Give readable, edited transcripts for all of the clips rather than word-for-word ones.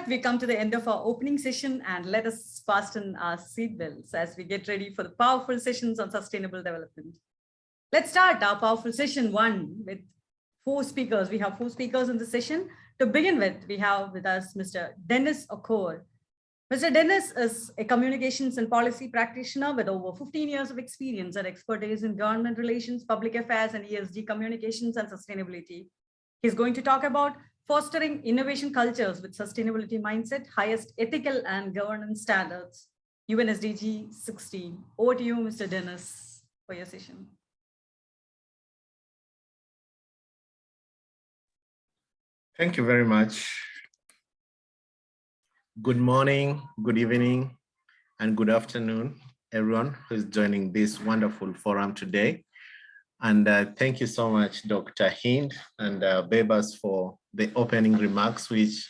that, we come to the end of our opening session, and let us fasten our seatbelts as we get ready for the powerful sessions on sustainable development. Let's start our powerful session one with 4 speakers. We have 4 speakers in the session. To begin with, we have with us Mr. Dennis OKORE. Mr. Dennis is a communications and policy practitioner with over 15 years of experience and expertise in government relations, public affairs, and ESG communications and sustainability. He's going to talk about fostering innovation cultures with sustainability mindset, highest ethical and governance standards, UN SDG 16. Over to you, Mr. Dennis, for your session. Thank you very much. Good morning, good evening, and good afternoon, everyone who's joining this wonderful forum today. And thank you so much, Dr. Hind and Bebas, for the opening remarks, which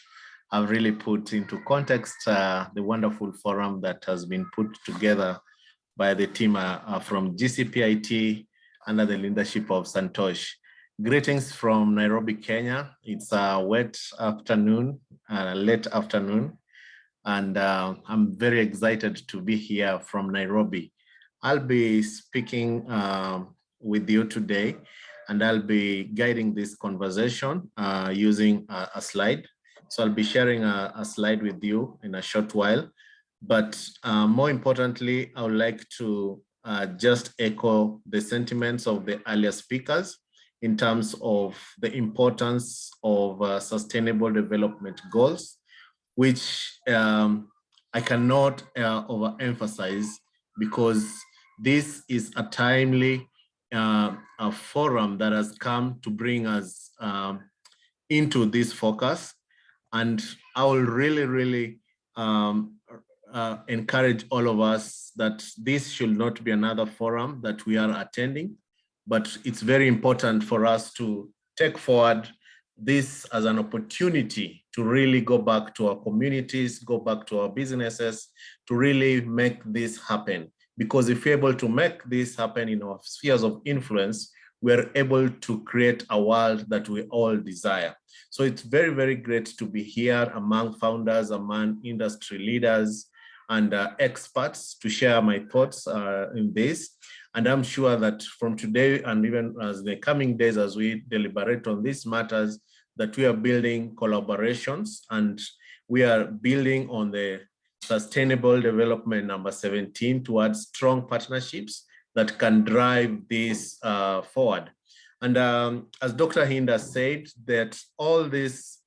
have really put into context the wonderful forum that has been put together by the team from GCPIT under the leadership of Santosh. Greetings from Nairobi, Kenya. It's a wet afternoon, late afternoon, and I'm very excited to be here from Nairobi. I'll be speaking with you today, and I'll be guiding this conversation using a slide. So I'll be sharing a slide with you in a short while. But more importantly, I would like to just echo the sentiments of the earlier speakers in terms of the importance of sustainable development goals, which I cannot overemphasize, because this is a timely a forum that has come to bring us into this focus. And I will really encourage all of us that this should not be another forum that we are attending, but it's very important for us to take forward this as an opportunity to really go back to our communities, go back to our businesses, to really make this happen. Because if we're able to make this happen in our spheres of influence, we're able to create a world that we all desire. So it's very great to be here among founders, among industry leaders, and experts to share my thoughts in this. And I'm sure that from today and even as the coming days, as we deliberate on these matters, that we are building collaborations, and we are building on the Sustainable Development number 17 towards strong partnerships that can drive this forward. And as Dr. Hinda said, that all these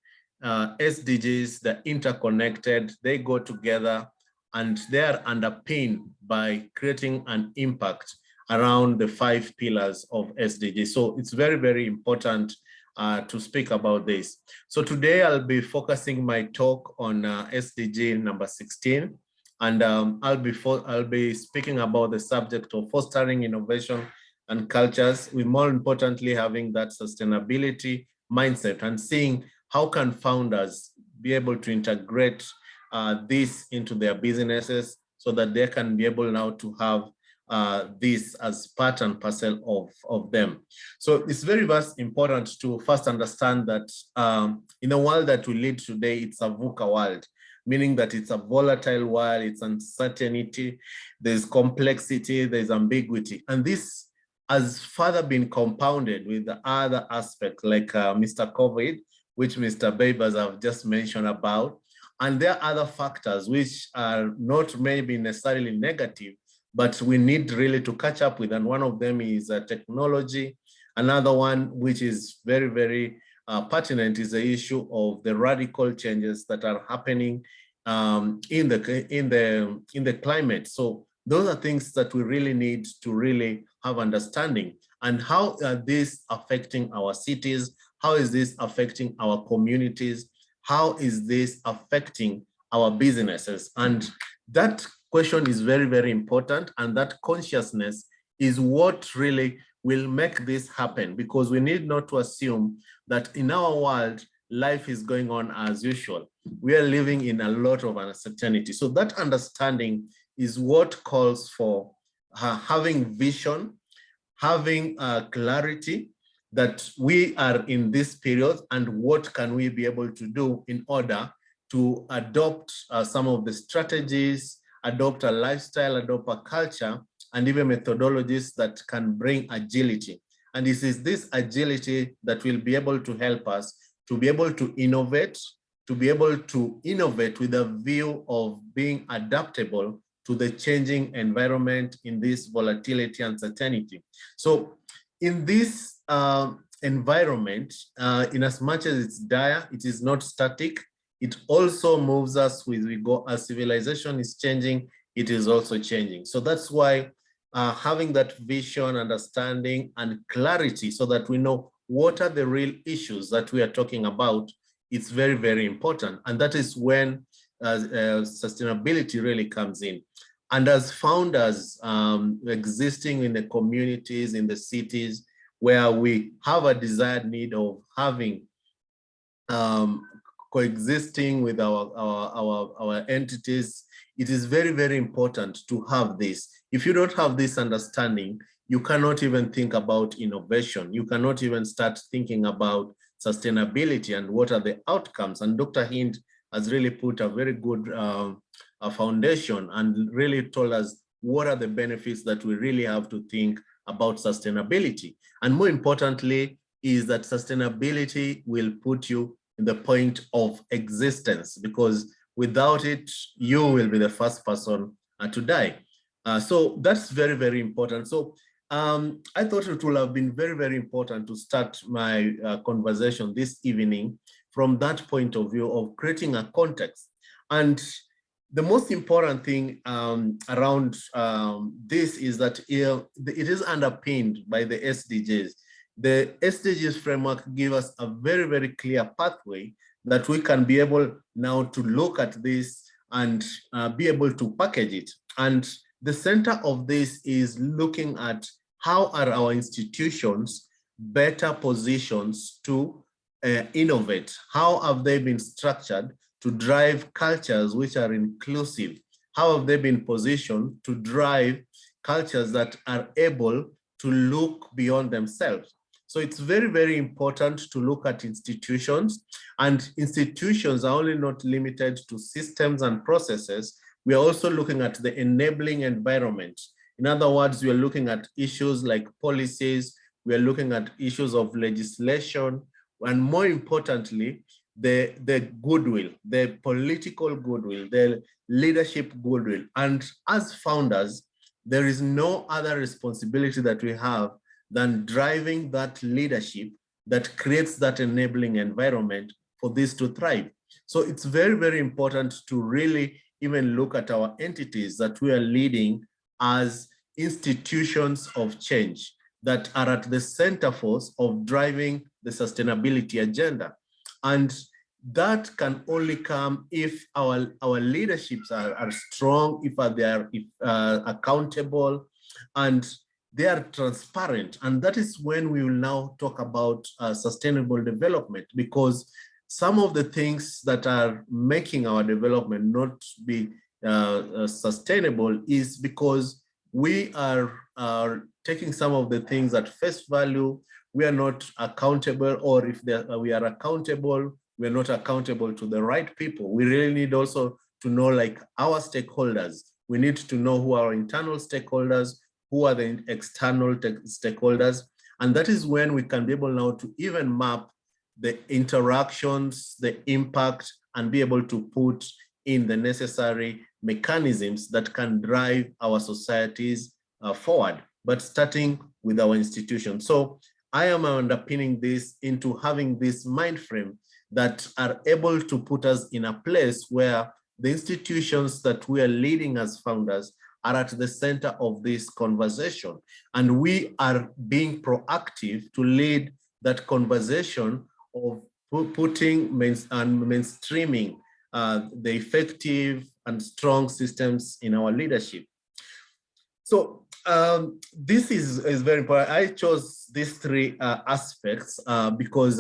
SDGs, they're interconnected, they go together, and they are underpinned by creating an impact around the 5 pillars of SDGs. So it's very important to speak about this. So today I'll be focusing my talk on SDG number 16, and I'll be speaking about the subject of fostering innovation and cultures, with more importantly having that sustainability mindset and seeing how can founders be able to integrate this into their businesses so that they can be able now to have this as part and parcel of them. So it's very important to first understand that in the world that we live today, it's a VUCA world, meaning that it's a volatile world, it's uncertainty, there's complexity, there's ambiguity. And this has further been compounded with the other aspects like Mr. COVID, which Mr. Babers have just mentioned about. And there are other factors which are not maybe necessarily negative, but we need really to catch up with. And one of them is technology. Another one, which is very pertinent, is the issue of the radical changes that are happening in the climate. So those are things that we really need to really have understanding. And how are this affecting our cities? How is this affecting our communities? How is this affecting our businesses? And that question is very important, and that consciousness is what really will make this happen, because we need not to assume that in our world, life is going on as usual. We are living in a lot of uncertainty. So that understanding is what calls for having vision, having clarity that we are in this period, and what can we be able to do in order to adopt some of the strategies, adopt a lifestyle, adopt a culture, and even methodologies that can bring agility. And this is this agility that will be able to help us to be able to innovate with a view of being adaptable to the changing environment in this volatility and uncertainty. So in this environment, in as much as it's dire, it is not static. It also moves us with we go as civilization is changing, it is also changing. So that's why having that vision, understanding, and clarity so that we know what are the real issues that we are talking about, it's very, very important. And that is when sustainability really comes in. And as founders existing in the communities, in the cities, where we have a desired need of having coexisting with our entities, it is very, very important to have this. If you don't have this understanding, you cannot even think about innovation. You cannot even start thinking about sustainability and what are the outcomes. And Dr. Hind has really put a very good foundation and really told us what are the benefits that we really have to think about sustainability. And more importantly, is that sustainability will put you in the point of existence, because without it, you will be the first person to die. So that's very, very important. So I thought it would have been very, very important to start my conversation this evening from that point of view of creating a context. And the most important thing around this is that it is underpinned by the SDGs. The SDGs framework gives us a very, very clear pathway that we can be able now to look at this and be able to package it. And the center of this is looking at how are our institutions better positions to innovate? How have they been structured to drive cultures which are inclusive? How have they been positioned to drive cultures that are able to look beyond themselves? So it's very, very important to look at institutions, and institutions are only not limited to systems and processes. We are also looking at the enabling environment. In other words, we are looking at issues like policies, we are looking at issues of legislation, and more importantly, the goodwill, the political goodwill, the leadership goodwill. And as founders, there is no other responsibility that we have than driving that leadership that creates that enabling environment for this to thrive. So it's very, very important to really even look at our entities that we are leading as institutions of change that are at the center force of driving the sustainability agenda. And that can only come if our leaderships are strong, if they are accountable, and they are transparent. And that is when we will now talk about sustainable development, because some of the things that are making our development not be sustainable is because we are taking some of the things at face value. We are not accountable, or if we are accountable, we are not accountable to the right people. We really need also to know, like, our stakeholders. We need to know who are our internal stakeholders, who are the external stakeholders. And that is when we can be able now to even map the interactions, the impact, and be able to put in the necessary mechanisms that can drive our societies forward, but starting with our institutions. So I am underpinning this into having this mind frame that are able to put us in a place where the institutions that we are leading as founders are at the center of this conversation. And we are being proactive to lead that conversation of putting and mainstreaming the effective and strong systems in our leadership. So this is very important. I chose these three aspects because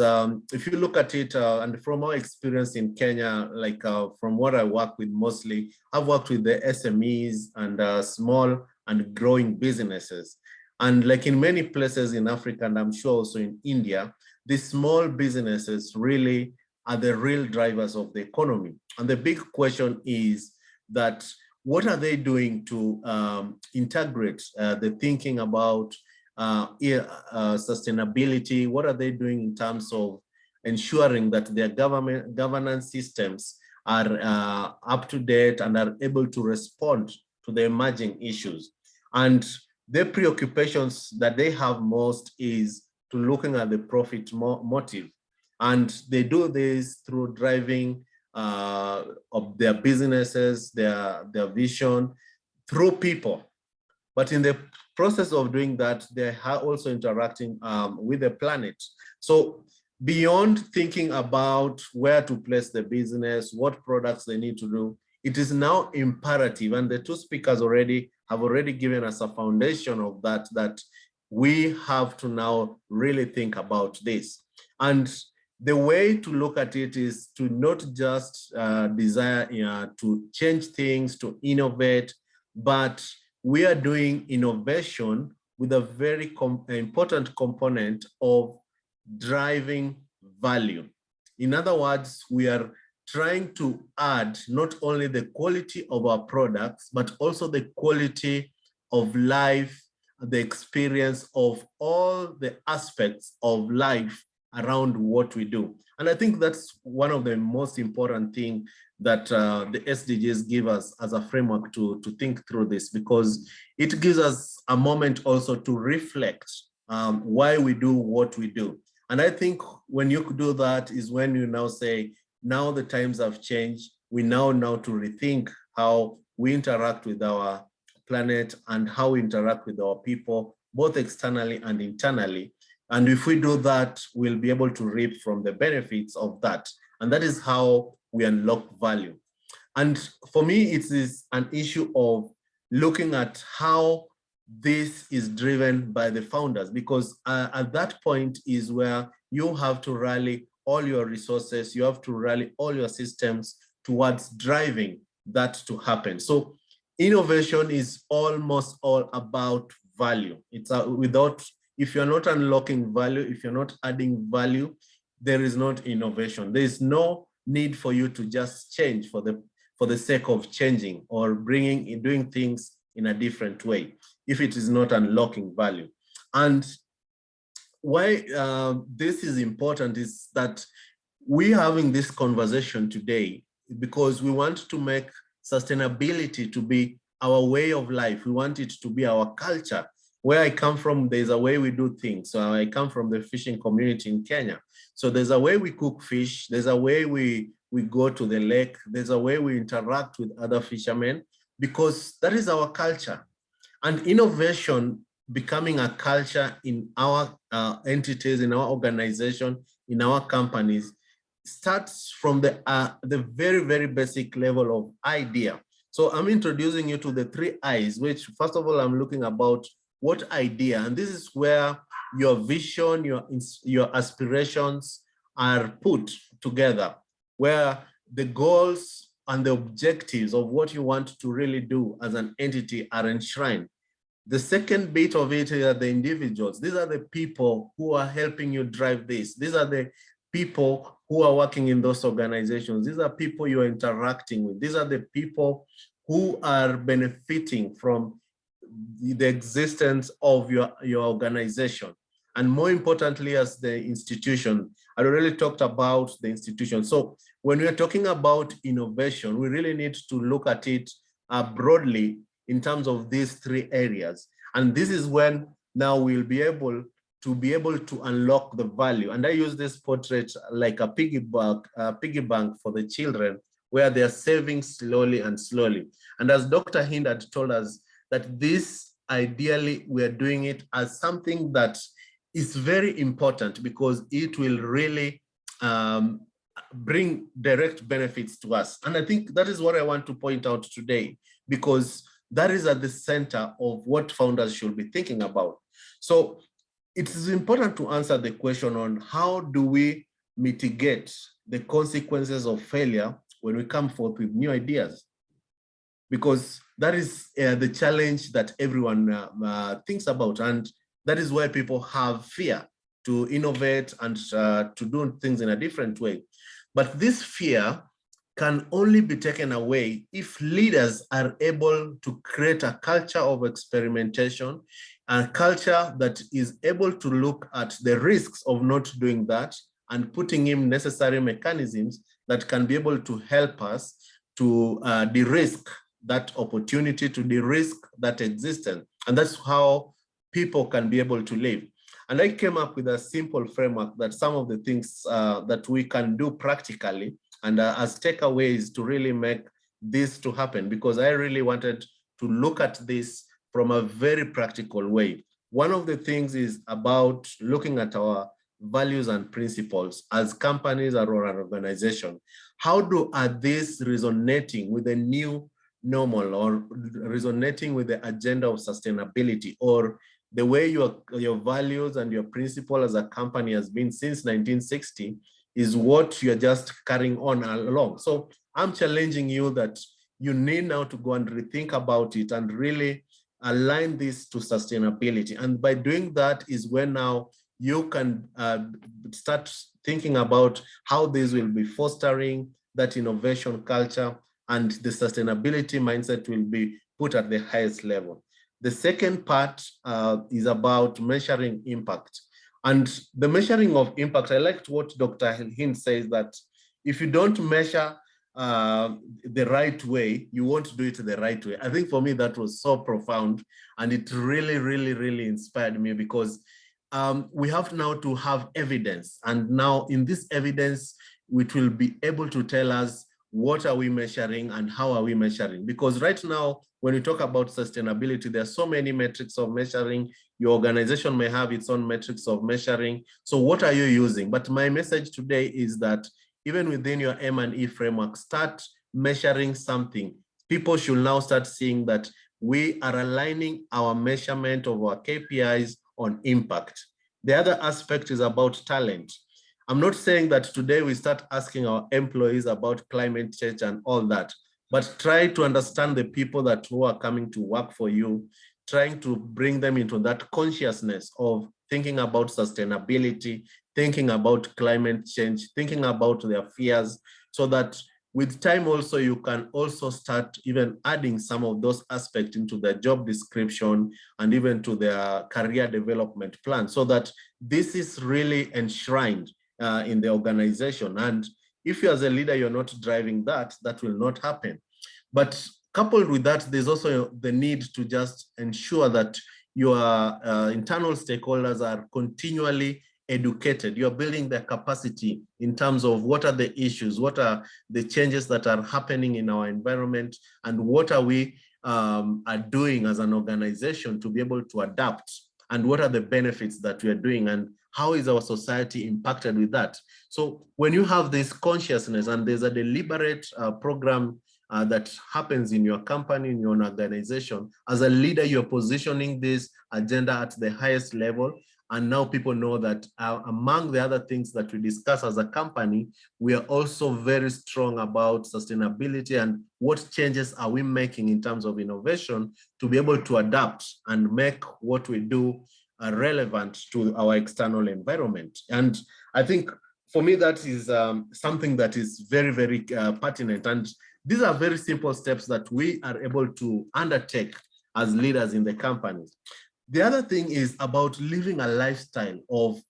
if you look at it, and from our experience in Kenya, like from what I work with mostly, I've worked with the SMEs and small and growing businesses. And like in many places in Africa, and I'm sure also in India, these small businesses really are the real drivers of the economy. And the big question is that what are they doing to integrate the thinking about sustainability? What are they doing in terms of ensuring that their governance systems are up to date and are able to respond to the emerging issues? And the preoccupations that they have most is to looking at the profit motive. And they do this through driving of their businesses, their vision through people. But in the process of doing that, they are also interacting with the planet. So beyond thinking about where to place the business, what products they need to do, it is now imperative, and the two speakers have already given us a foundation of that we have to now really think about this. And the way to look at it is to not just desire to change things, to innovate, but we are doing innovation with a very important component of driving value. In other words, we are trying to add not only the quality of our products, but also the quality of life, the experience of all the aspects of life around what we do. And I think that's one of the most important things that the SDGs give us as a framework to think through this, because it gives us a moment also to reflect why we do what we do. And I think when you do that is when you now say, now the times have changed. We now know to rethink how we interact with our planet and how we interact with our people, both externally and internally. And if we do that, we'll be able to reap from the benefits of that. And that is how we unlock value. And for me, it is an issue of looking at how this is driven by the founders, because at that point is where you have to rally all your resources, you have to rally all your systems towards driving that to happen. So innovation is almost all about value. It's if you're not unlocking value, if you're not adding value, there is not innovation. There is no need for you to just change for the sake of changing or doing things in a different way if it is not unlocking value. And why this is important is that we're having this conversation today because we want to make sustainability to be our way of life. We want it to be our culture. Where I come from, there's a way we do things. So I come from the fishing community in Kenya. So there's a way we cook fish. There's a way we go to the lake. There's a way we interact with other fishermen, because that is our culture. And innovation becoming a culture in our entities, in our organization, in our companies, starts from the very, very basic level of idea. So I'm introducing you to the 3 I's, which first of all, I'm looking about what idea, and this is where your vision, your aspirations are put together, where the goals and the objectives of what you want to really do as an entity are enshrined. The second bit of it are the individuals. These are the people who are helping you drive this. These are the people who are working in those organizations. These are people you're interacting with. These are the people who are benefiting from the existence of your organization. And more importantly, as the institution, I already talked about the institution. So when we're talking about innovation, we really need to look at it broadly in terms of these 3 areas. And this is when now we'll be able to unlock the value. And I use this portrait like a piggy bank for the children, where they're saving slowly and slowly. And as Dr. Hind had told us, that this ideally we're doing it as something that is very important, because it will really bring direct benefits to us. And I think that is what I want to point out today, because that is at the center of what founders should be thinking about. So it is important to answer the question on how do we mitigate the consequences of failure when we come forth with new ideas, because that is the challenge that everyone thinks about. And that is why people have fear to innovate and to do things in a different way. But this fear can only be taken away if leaders are able to create a culture of experimentation, a culture that is able to look at the risks of not doing that and putting in necessary mechanisms that can be able to help us to de-risk that opportunity, to de-risk that existence. And that's how people can be able to live. And I came up with a simple framework that some of the things that we can do practically and as takeaways to really make this to happen, because I really wanted to look at this from a very practical way. One of the things is about looking at our values and principles as companies or an organization. How are these resonating with the new normal or resonating with the agenda of sustainability, or the way your values and your principle as a company has been since 1960 is what you're just carrying on along. So I'm challenging you that you need now to go and rethink about it and really align this to sustainability. And by doing that is when now you can start thinking about how this will be fostering that innovation culture, and the sustainability mindset will be put at the highest level. The second part is about measuring impact. And the measuring of impact, I liked what Dr. Hind says, that if you don't measure the right way, you won't do it the right way. I think for me, that was so profound. And it really, really, really inspired me, because we have now to have evidence. And now in this evidence, it will be able to tell us what are we measuring and how are we measuring? Because right now, when we talk about sustainability, there are so many metrics of measuring. Your organization may have its own metrics of measuring. So what are you using? But my message today is that even within your M&E framework, start measuring something. People should now start seeing that we are aligning our measurement of our KPIs on impact. The other aspect is about talent. I'm not saying that today we start asking our employees about climate change and all that, but try to understand the people who are coming to work for you, trying to bring them into that consciousness of thinking about sustainability, thinking about climate change, thinking about their fears, so that with time also you can also start even adding some of those aspects into their job description and even to their career development plan, so that this is really enshrined in the organization. And if you as a leader, you're not driving that, that will not happen. But coupled with that, there's also the need to just ensure that your internal stakeholders are continually educated. You're building their capacity in terms of what are the issues, what are the changes that are happening in our environment, and what are we are doing as an organization to be able to adapt, and what are the benefits that we are doing, and how is our society impacted with that? So when you have this consciousness and there's a deliberate program that happens in your company, in your organization, as a leader, you're positioning this agenda at the highest level. And now people know that among the other things that we discuss as a company, we are also very strong about sustainability and what changes are we making in terms of innovation to be able to adapt and make what we do relevant to our external environment. And I think for me, that is something that is very, very pertinent. And these are very simple steps that we are able to undertake as leaders in the companies. The other thing is about living a lifestyle of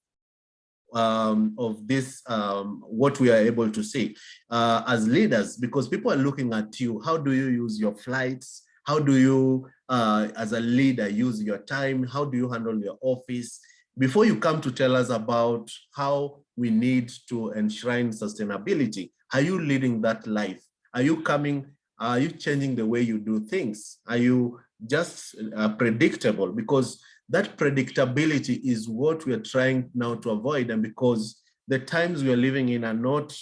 this, what we are able to see as leaders, because people are looking at you. How do you use your flights? How do you, as a leader, use your time? How do you handle your office? Before you come to tell us about how we need to enshrine sustainability, are you leading that life? Are you changing the way you do things? Are you just predictable? Because that predictability is what we are trying now to avoid. And because the times we are living in are not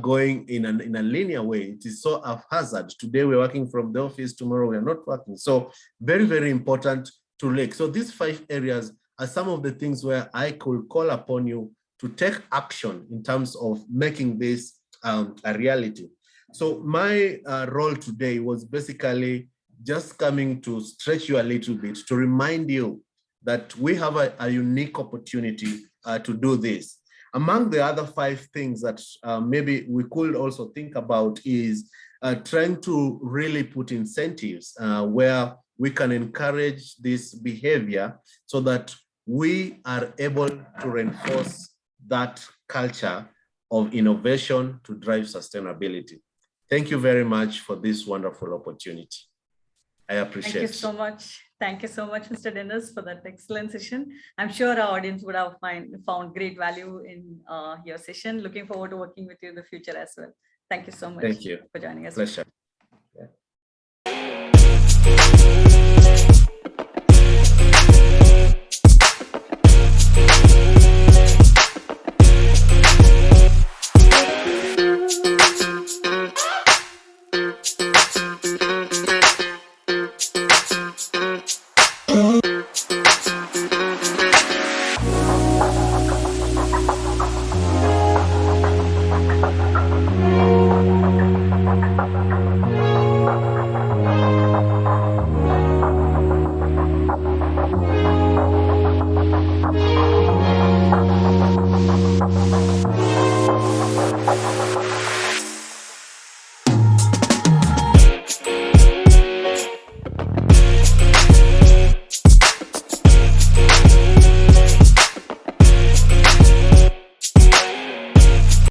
going in a linear way, it is so haphazard. Today we're working from the office, tomorrow we are not working. So very, very important to link. So these 5 areas are some of the things where I could call upon you to take action in terms of making this a reality. So my role today was basically just coming to stretch you a little bit, to remind you that we have a unique opportunity to do this. Among the other 5 things that maybe we could also think about is trying to really put incentives where we can encourage this behavior so that we are able to reinforce that culture of innovation to drive sustainability. Thank you very much for this wonderful opportunity. I appreciate it. Thank you so much. Thank you so much, Mr. Dennis, for that excellent session. I'm sure our audience would have found great value in your session. Looking forward to working with you in the future as well. Thank you so much. Thank you For joining us. Pleasure.